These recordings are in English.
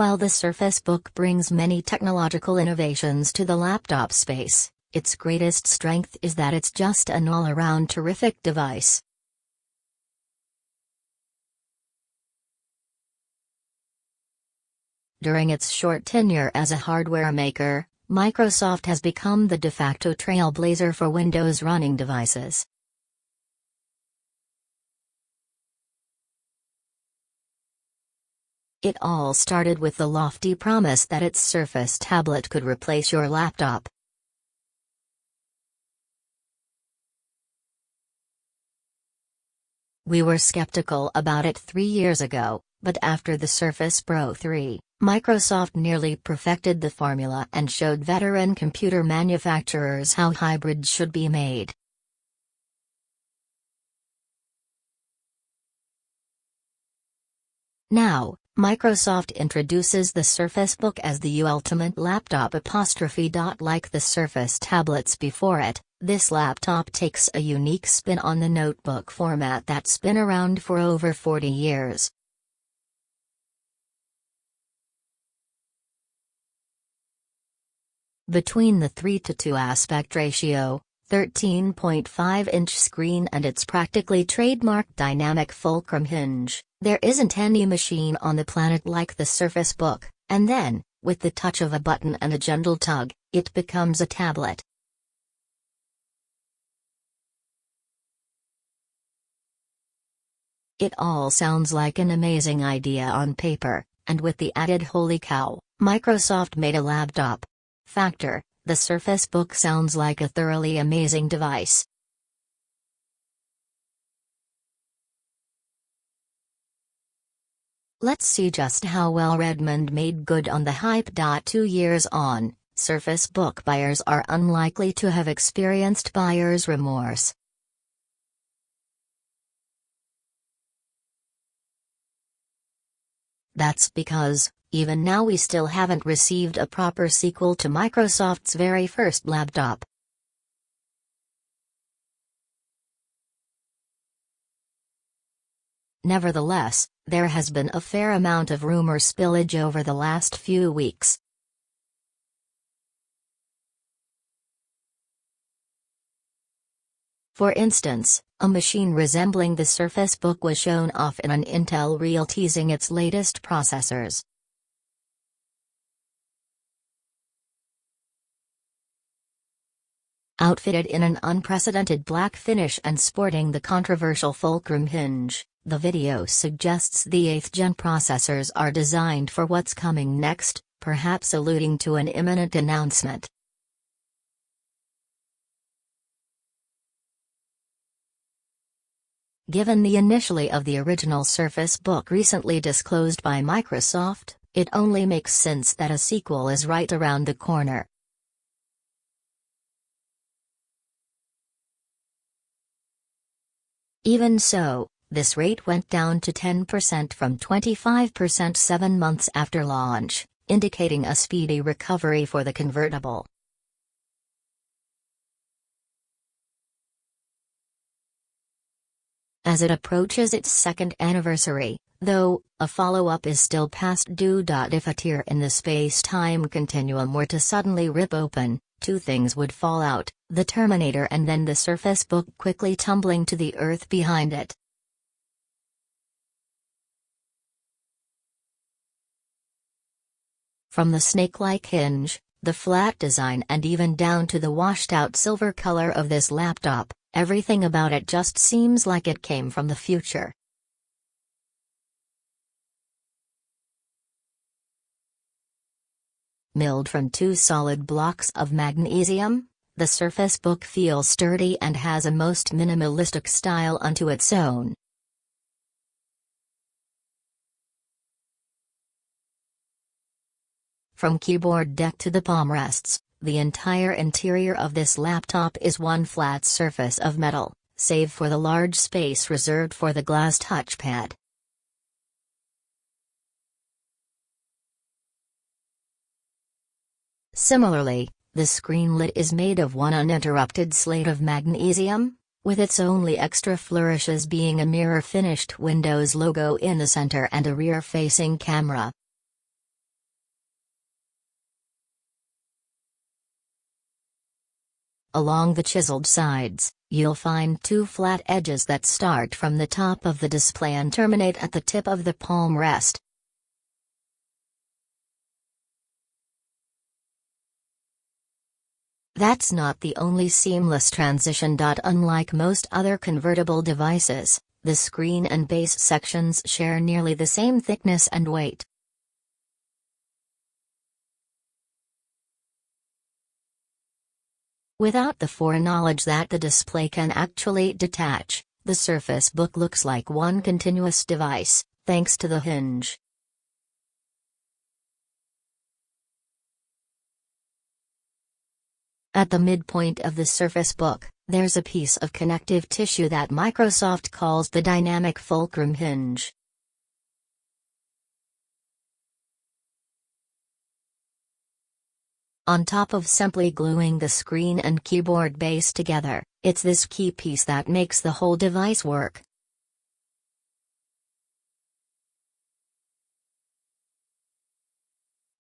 While the Surface Book brings many technological innovations to the laptop space, its greatest strength is that it's just an all-around terrific device. During its short tenure as a hardware maker, Microsoft has become the de facto trailblazer for Windows running devices. It all started with the lofty promise that its Surface tablet could replace your laptop. We were skeptical about it 3 years ago, but after the Surface Pro 3, Microsoft nearly perfected the formula and showed veteran computer manufacturers how hybrids should be made. Now, Microsoft introduces the Surface Book as the ultimate laptop like the Surface tablets before it. This laptop takes a unique spin on the notebook format that's been around for over 40 years. Between the 3:2 aspect ratio, 13.5-inch screen and its practically trademarked dynamic fulcrum hinge, there isn't any machine on the planet like the Surface Book, and then, with the touch of a button and a gentle tug, it becomes a tablet. It all sounds like an amazing idea on paper, and with the added "holy cow, Microsoft made a laptop" factor, the Surface Book sounds like a thoroughly amazing device. Let's see just how well Redmond made good on the hype. 2 years on, Surface Book buyers are unlikely to have experienced buyer's remorse. That's because, even now we still haven't received a proper sequel to Microsoft's very first laptop. Nevertheless, there has been a fair amount of rumor spillage over the last few weeks. For instance, a machine resembling the Surface Book was shown off in an Intel reel teasing its latest processors. Outfitted in an unprecedented black finish and sporting the controversial fulcrum hinge, the video suggests the 8th gen processors are designed for what's coming next, perhaps alluding to an imminent announcement. Given the initially of the original Surface Book recently disclosed by Microsoft, it only makes sense that a sequel is right around the corner. Even so, this rate went down to 10% from 25% 7 months after launch, indicating a speedy recovery for the convertible. As it approaches its second anniversary, though, a follow-up is still past due.If a tear in the space-time continuum were to suddenly rip open, 2 things would fall out, the Terminator and then the Surface Book quickly tumbling to the earth behind it. From the snake-like hinge, the flat design and even down to the washed-out silver color of this laptop, everything about it just seems like it came from the future. Milled from 2 solid blocks of magnesium, the Surface Book feels sturdy and has a most minimalistic style unto its own. From keyboard deck to the palm rests, the entire interior of this laptop is one flat surface of metal, save for the large space reserved for the glass touchpad. Similarly, the screen lid is made of one uninterrupted slate of magnesium, with its only extra flourishes being a mirror-finished Windows logo in the center and a rear-facing camera. Along the chiseled sides, you'll find two flat edges that start from the top of the display and terminate at the tip of the palm rest. That's not the only seamless transition. Unlike most other convertible devices, the screen and base sections share nearly the same thickness and weight. Without the foreknowledge that the display can actually detach, the Surface Book looks like one continuous device, thanks to the hinge. At the midpoint of the Surface Book, there's a piece of connective tissue that Microsoft calls the dynamic fulcrum hinge. On top of simply gluing the screen and keyboard base together, it's this key piece that makes the whole device work.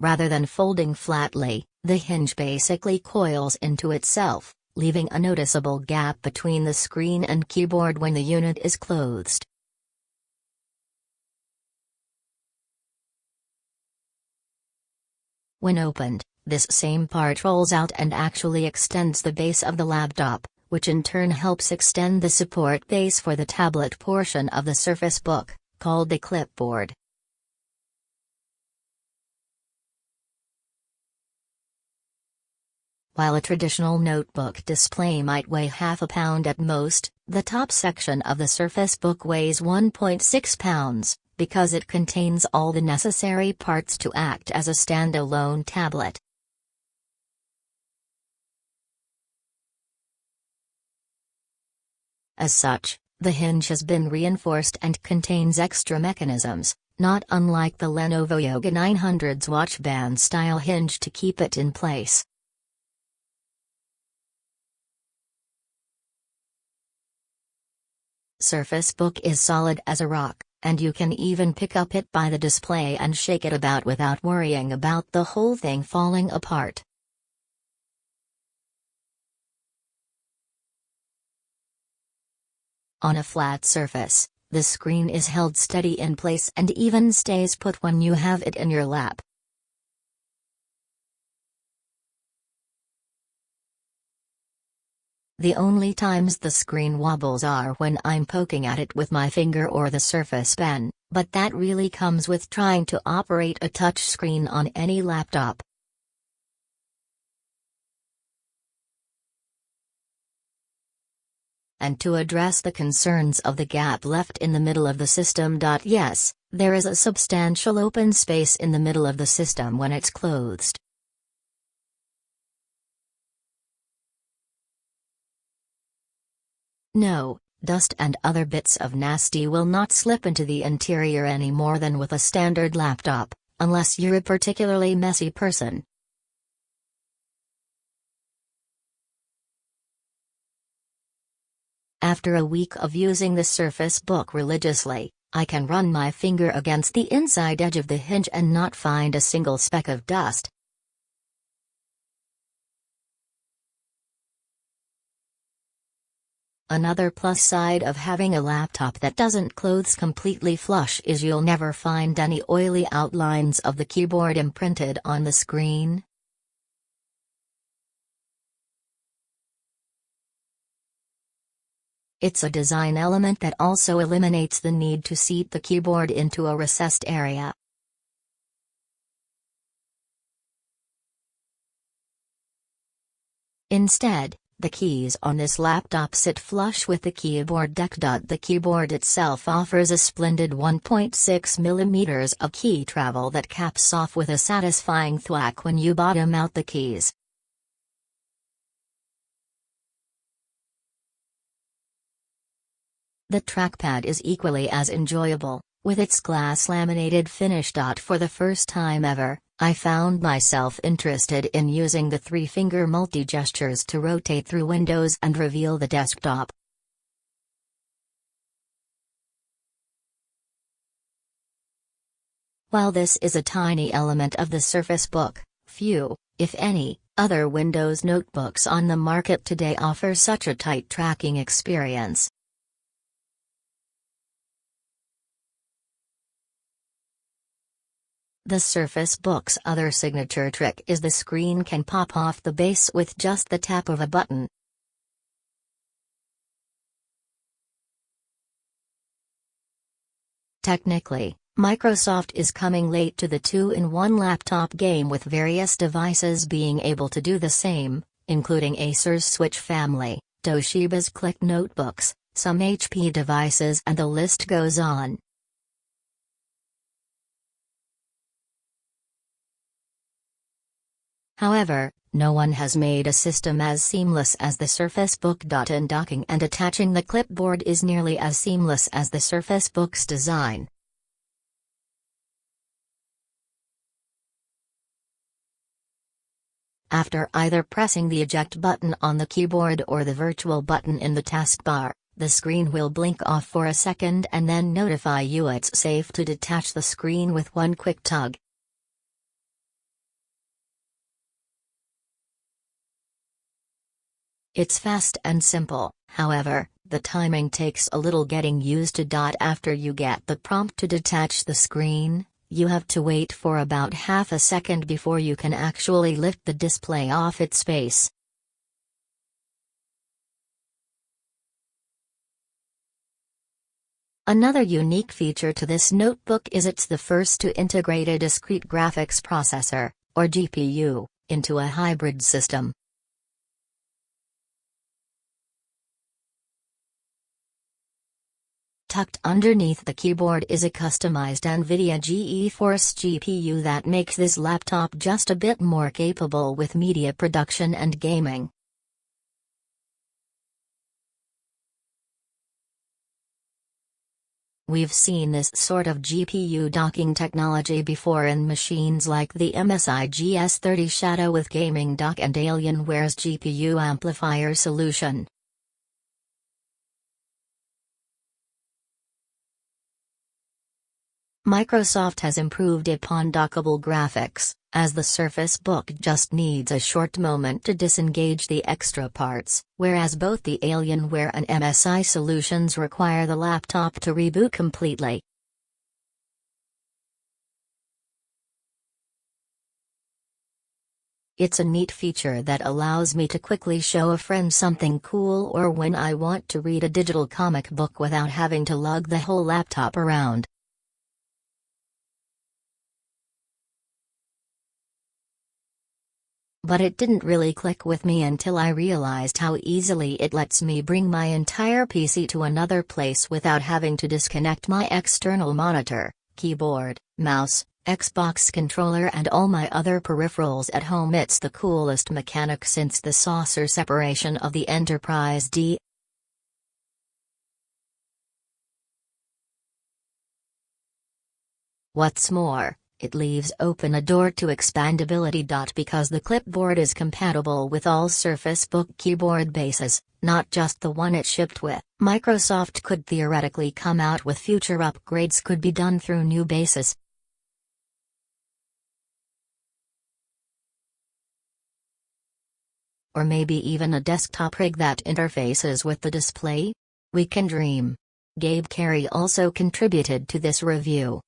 Rather than folding flatly, the hinge basically coils into itself, leaving a noticeable gap between the screen and keyboard when the unit is closed. When opened, this same part rolls out and actually extends the base of the laptop, which in turn helps extend the support base for the tablet portion of the Surface Book, called the clipboard. While a traditional notebook display might weigh half a pound at most, the top section of the Surface Book weighs 1.6 pounds, because it contains all the necessary parts to act as a standalone tablet. As such, the hinge has been reinforced and contains extra mechanisms, not unlike the Lenovo Yoga 900's watchband-style hinge to keep it in place. Surface Book is solid as a rock, and you can even pick up it by the display and shake it about without worrying about the whole thing falling apart. On a flat surface, the screen is held steady in place and even stays put when you have it in your lap. The only times the screen wobbles are when I'm poking at it with my finger or the Surface Pen, but that really comes with trying to operate a touch screen on any laptop. And to address the concerns of the gap left in the middle of the system. Yes, there is a substantial open space in the middle of the system when it's closed. No, dust and other bits of nasty will not slip into the interior any more than with a standard laptop, unless you're a particularly messy person. After a week of using the Surface Book religiously, I can run my finger against the inside edge of the hinge and not find a single speck of dust. Another plus side of having a laptop that doesn't close completely flush is you'll never find any oily outlines of the keyboard imprinted on the screen. It's a design element that also eliminates the need to seat the keyboard into a recessed area. Instead, the keys on this laptop sit flush with the keyboard deck. The keyboard itself offers a splendid 1.6 mm of key travel that caps off with a satisfying thwack when you bottom out the keys. The trackpad is equally as enjoyable, with its glass laminated finish. For the first time ever, I found myself interested in using the three-finger multi-gestures to rotate through windows and reveal the desktop. While this is a tiny element of the Surface Book, few, if any, Other Windows notebooks on the market today offer such a tight tracking experience. The Surface Book's other signature trick is the screen can pop off the base with just the tap of a button. Technically, Microsoft is coming late to the two-in-one laptop game, with various devices being able to do the same, including Acer's Switch family, Toshiba's Click notebooks, some HP devices, and the list goes on. However, no one has made a system as seamless as the Surface Book. Docking and attaching the clipboard is nearly as seamless as the Surface Book's design. After either pressing the eject button on the keyboard or the virtual button in the taskbar, the screen will blink off for a second and then notify you it's safe to detach the screen with one quick tug. It's fast and simple, however, the timing takes a little getting used to. After you get the prompt to detach the screen, you have to wait for about half a second before you can actually lift the display off its base. Another unique feature to this notebook is it's the first to integrate a discrete graphics processor, or GPU, into a hybrid system. Tucked underneath the keyboard is a customized NVIDIA GeForce GPU that makes this laptop just a bit more capable with media production and gaming. We've seen this sort of GPU docking technology before in machines like the MSI GS30 Shadow with gaming dock and Alienware's GPU amplifier solution. Microsoft has improved upon dockable graphics, as the Surface Book just needs a short moment to disengage the extra parts, whereas both the Alienware and MSI solutions require the laptop to reboot completely. It's a neat feature that allows me to quickly show a friend something cool, or when I want to read a digital comic book without having to lug the whole laptop around. But it didn't really click with me until I realized how easily it lets me bring my entire PC to another place without having to disconnect my external monitor, keyboard, mouse, Xbox controller and all my other peripherals at home. It's the coolest mechanic since the saucer separation of the Enterprise D. What's more, it leaves open a door to expandability. Because the clipboard is compatible with all Surface Book keyboard bases, not just the one it shipped with, Microsoft could theoretically come out with future upgrades could be done through new bases. Or maybe even a desktop rig that interfaces with the display? We can dream. Gabe Carey also contributed to this review.